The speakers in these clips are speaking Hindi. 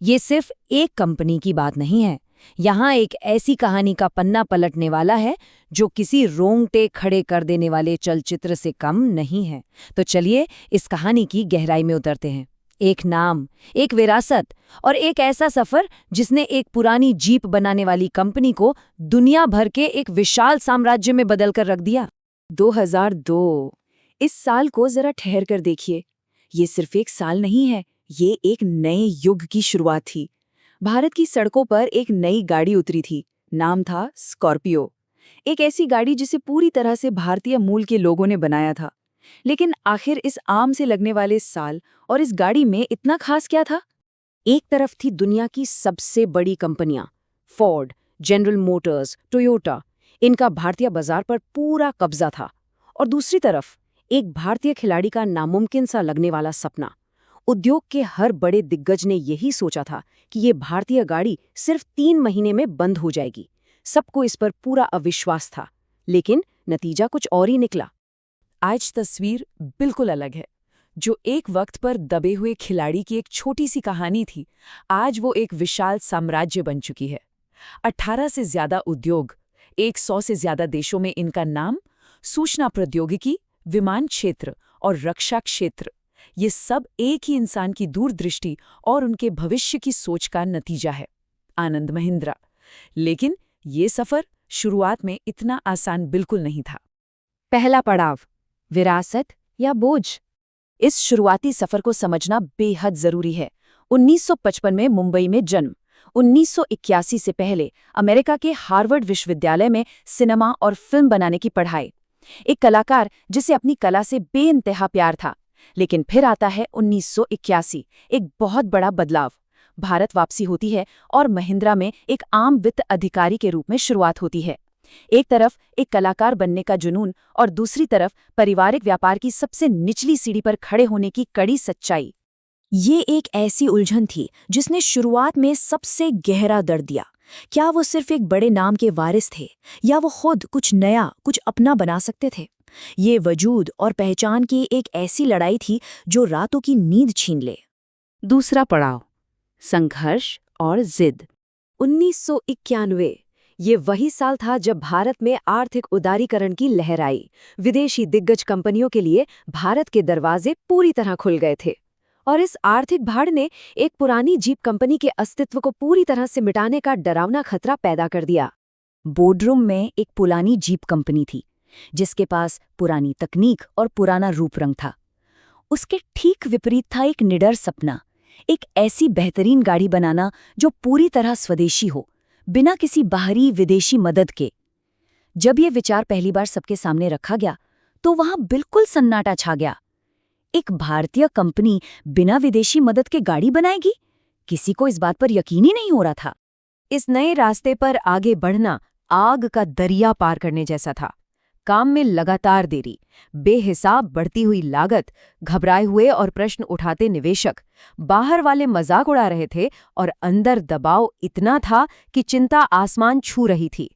ये सिर्फ एक कंपनी की बात नहीं है। यहाँ एक ऐसी कहानी का पन्ना पलटने वाला है जो किसी रोंगटे खड़े कर देने वाले चलचित्र से कम नहीं है। तो चलिए इस कहानी की गहराई में उतरते हैं। एक नाम, एक विरासत और एक ऐसा सफर जिसने एक पुरानी जीप बनाने वाली कंपनी को दुनिया भर के एक विशाल साम्राज्य में बदल कर रख दिया। 2002। इस साल को जरा ठहर कर देखिए। ये सिर्फ एक साल नहीं है, ये एक नए युग की शुरुआत थी। भारत की सड़कों पर एक नई गाड़ी उतरी थी। नाम था स्कॉर्पियो। एक ऐसी गाड़ी जिसे पूरी तरह से भारतीय मूल के लोगों ने बनाया था। लेकिन आखिर इस आम से लगने वाले इस साल और इस गाड़ी में इतना खास क्या था? एक तरफ थी दुनिया की सबसे बड़ी कंपनियां, फोर्ड, जनरल मोटर्स, टोयोटा। इनका भारतीय बाजार पर पूरा कब्जा था। और दूसरी तरफ एक भारतीय खिलाड़ी का नामुमकिन सा लगने वाला सपना। उद्योग के हर बड़े दिग्गज ने यही सोचा था कि ये भारतीय गाड़ी सिर्फ 3 महीने में बंद हो जाएगी। सबको इस पर पूरा अविश्वास था, लेकिन नतीजा कुछ और ही निकला। आज तस्वीर बिल्कुल अलग है। जो एक वक्त पर दबे हुए खिलाड़ी की एक छोटी सी कहानी थी, आज वो एक विशाल साम्राज्य बन चुकी है। 18 से ज्यादा उद्योग, 100 से ज्यादा देशों में इनका नाम, सूचना प्रौद्योगिकी, विमान क्षेत्र और रक्षा क्षेत्र, ये सब एक ही इंसान की दूरदृष्टि और उनके भविष्य की सोच का नतीजा है, आनंद महिंद्रा। लेकिन ये सफर शुरुआत में इतना आसान बिल्कुल नहीं था। पहला पड़ाव, विरासत या बोझ। इस शुरुआती सफर को समझना बेहद जरूरी है। 1955 में मुंबई में जन्म, 1981 से पहले अमेरिका के हार्वर्ड विश्वविद्यालय में सिनेमा और फिल्म बनाने की पढ़ाई। एक कलाकार जिसे अपनी कला से बेइंतहा प्यार था। लेकिन फिर आता है 1981, एक बहुत बड़ा बदलाव। भारत वापसी होती है और महिंद्रा में एक आम वित्त अधिकारी के रूप में शुरुआत होती है। एक तरफ एक कलाकार बनने का जुनून और दूसरी तरफ पारिवारिक व्यापार की सबसे निचली सीढ़ी पर खड़े होने की कड़ी सच्चाई। ये एक ऐसी उलझन थी जिसने शुरुआत में सबसे गहरा दर्द दिया। क्या वो सिर्फ एक बड़े नाम के वारिस थे या वो खुद कुछ नया, कुछ अपना बना सकते थे? ये वजूद और पहचान की एक ऐसी लड़ाई थी जो रातों की नींद छीन ले। दूसरा पड़ाव, संघर्ष और जिद। 1991, ये वही साल था जब भारत में आर्थिक उदारीकरण की लहर आई। विदेशी दिग्गज कंपनियों के लिए भारत के दरवाजे पूरी तरह खुल गए थे। और इस आर्थिक भाड़ ने एक पुरानी जीप कंपनी के अस्तित्व को पूरी तरह से मिटाने का डरावना खतरा पैदा कर दिया। बोर्डरूम में एक पुरानी जीप कंपनी थी, जिसके पास पुरानी तकनीक और पुराना रूप रंग था। उसके ठीक विपरीत था एक निडर सपना, एक ऐसी बेहतरीन गाड़ी बनाना जो पूरी तरह स्वदेशी हो, बिना किसी बाहरी विदेशी मदद के। जब ये विचार पहली बार सबके सामने रखा गया, तो वहां बिल्कुल सन्नाटा छा गया। एक भारतीय कंपनी बिना विदेशी मदद के गाड़ी बनाएगी? किसी को इस बात पर यकीन ही नहीं हो रहा था। इस नए रास्ते पर आगे बढ़ना आग का दरिया पार करने जैसा था। काम में लगातार देरी, बेहिसाब बढ़ती हुई लागत, घबराए हुए और प्रश्न उठाते निवेशक। बाहर वाले मजाक उड़ा रहे थे और अंदर दबाव इतना था कि चिंता आसमान छू रही थी।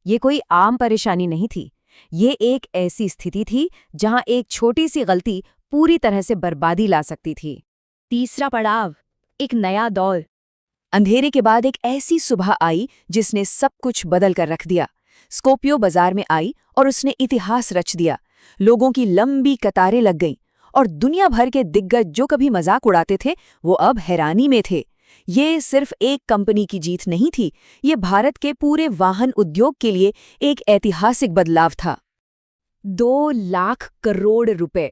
ये कोई आम परेशानी नहीं थी। ये एक ऐसी स्थिति थी जहां एक छोटी सी गलती पूरी तरह से बर्बादी ला सकती थी। तीसरा पड़ाव, एक नया दौर। अंधेरे के बाद एक ऐसी सुबह आई जिसने सब कुछ बदल कर रख दिया। स्कॉर्पियो बाजार में आई और उसने इतिहास रच दिया। लोगों की लंबी कतारें लग गईं और दुनिया भर के दिग्गज जो कभी मजाक उड़ाते थे वो अब हैरानी में थे। ये सिर्फ एक कंपनी की जीत नहीं थी, ये भारत के पूरे वाहन उद्योग के लिए एक ऐतिहासिक बदलाव था। 2 लाख करोड़ रुपए।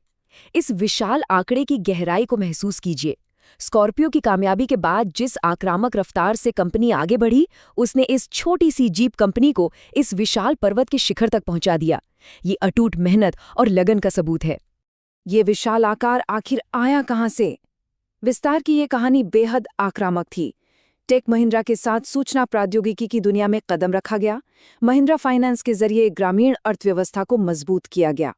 इस विशाल आंकड़े की गहराई को महसूस कीजिए। स्कॉर्पियो की कामयाबी के बाद जिस आक्रामक रफ्तार से कंपनी आगे बढ़ी, उसने इस छोटी सी जीप कंपनी को इस विशाल पर्वत के शिखर तक पहुंचा दिया। ये अटूट मेहनत और लगन का सबूत है। ये विशाल आकार आखिर आया कहां से? विस्तार की ये कहानी बेहद आक्रामक थी। टेक महिंद्रा के साथ सूचना प्रौद्योगिकी की दुनिया में कदम रखा गया। महिंद्रा फाइनेंस के जरिए ग्रामीण अर्थव्यवस्था को मजबूत किया गया।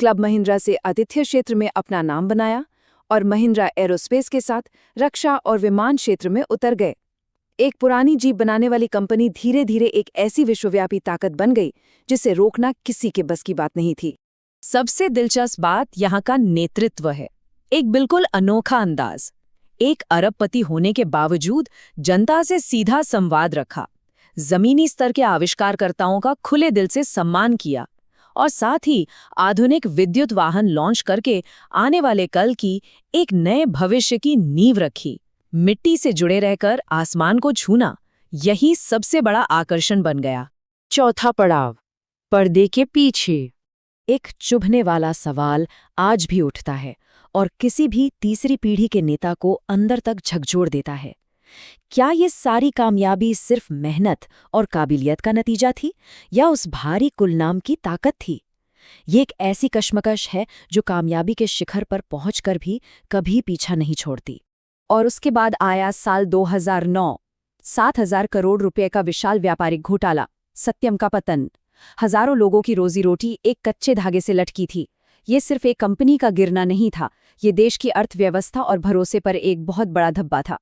क्लब महिंद्रा से आतिथ्य क्षेत्र में अपना नाम बनाया और महिंद्रा एरोस्पेस के साथ रक्षा और विमान क्षेत्र में उतर गए। एक पुरानी जीप बनाने वाली कंपनी धीरे धीरे एक ऐसी विश्वव्यापी ताकत बन गई जिसे रोकना किसी के बस की बात नहीं थी। सबसे दिलचस्प बात यहाँ का नेतृत्व है। एक बिल्कुल अनोखा अंदाज। एक अरबपति होने के बावजूद जनता से सीधा संवाद रखा, जमीनी स्तर के आविष्कारकर्ताओं का खुले दिल से सम्मान किया और साथ ही आधुनिक विद्युत वाहन लॉन्च करके आने वाले कल की एक नए भविष्य की नींव रखी। मिट्टी से जुड़े रहकर आसमान को छूना, यही सबसे बड़ा आकर्षण बन गया। चौथा पड़ाव, पर्दे के पीछे। एक चुभने वाला सवाल आज भी उठता है और किसी भी तीसरी पीढ़ी के नेता को अंदर तक झकझोर देता है। क्या ये सारी कामयाबी सिर्फ मेहनत और काबिलियत का नतीजा थी या उस भारी कुलनाम की ताकत थी? ये एक ऐसी कश्मकश है जो कामयाबी के शिखर पर पहुंचकर भी कभी पीछा नहीं छोड़ती। और उसके बाद आया साल 2009, 7,000 करोड़ रुपए का विशाल व्यापारिक घोटाला, सत्यम का पतन। हजारों लोगों की रोजी रोटी एक कच्चे धागे से लटकी थी। ये सिर्फ एक कंपनी का गिरना नहीं था, ये देश की अर्थव्यवस्था और भरोसे पर एक बहुत बड़ा धब्बा था।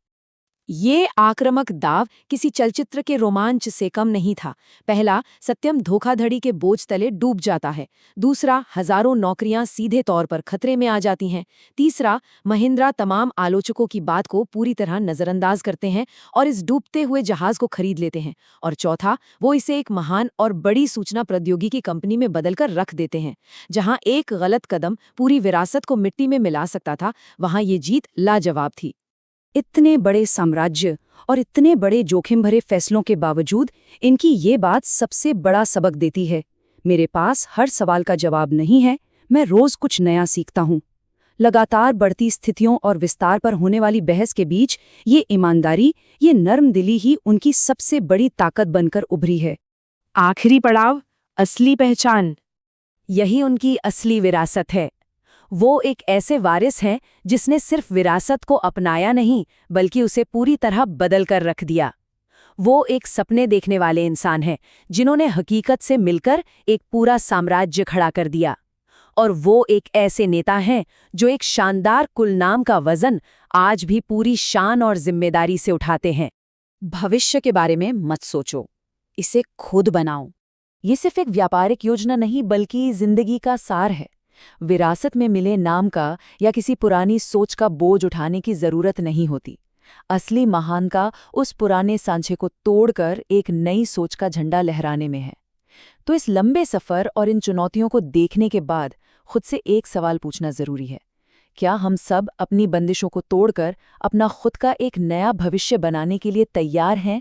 ये आक्रामक दाव किसी चलचित्र के रोमांच से कम नहीं था। पहला, सत्यम धोखाधड़ी के बोझ तले डूब जाता है। दूसरा, हजारों नौकरियां सीधे तौर पर खतरे में आ जाती हैं। तीसरा, महिंद्रा तमाम आलोचकों की बात को पूरी तरह नजरअंदाज करते हैं और इस डूबते हुए जहाज को खरीद लेते हैं। और चौथा, वो इसे एक महान और बड़ी सूचना प्रौद्योगिकी कंपनी में बदलकर रख देते हैं। जहां एक गलत कदम पूरी विरासत को मिट्टी में मिला सकता था, वहां ये जीत लाजवाब थी। इतने बड़े साम्राज्य और इतने बड़े जोखिम भरे फैसलों के बावजूद इनकी ये बात सबसे बड़ा सबक देती है, मेरे पास हर सवाल का जवाब नहीं है, मैं रोज कुछ नया सीखता हूँ। लगातार बढ़ती स्थितियों और विस्तार पर होने वाली बहस के बीच ये ईमानदारी, ये नर्म दिली ही उनकी सबसे बड़ी ताकत बनकर उभरी है। आखिरी पड़ाव, असली पहचान। यही उनकी असली विरासत है। वो एक ऐसे वारिस हैं जिसने सिर्फ विरासत को अपनाया नहीं, बल्कि उसे पूरी तरह बदल कर रख दिया। वो एक सपने देखने वाले इंसान हैं जिन्होंने हकीकत से मिलकर एक पूरा साम्राज्य खड़ा कर दिया। और वो एक ऐसे नेता हैं जो एक शानदार कुलनाम का वजन आज भी पूरी शान और जिम्मेदारी से उठाते हैं। भविष्य के बारे में मत सोचो, इसे खुद बनाओ। ये सिर्फ एक व्यापारिक योजना नहीं, बल्कि जिंदगी का सार है। विरासत में मिले नाम का या किसी पुरानी सोच का बोझ उठाने की जरूरत नहीं होती। असली महानता उस पुराने सांचे को तोड़कर एक नई सोच का झंडा लहराने में है। तो इस लंबे सफर और इन चुनौतियों को देखने के बाद खुद से एक सवाल पूछना जरूरी है, क्या हम सब अपनी बंदिशों को तोड़कर अपना खुद का एक नया भविष्य बनाने के लिए तैयार हैं?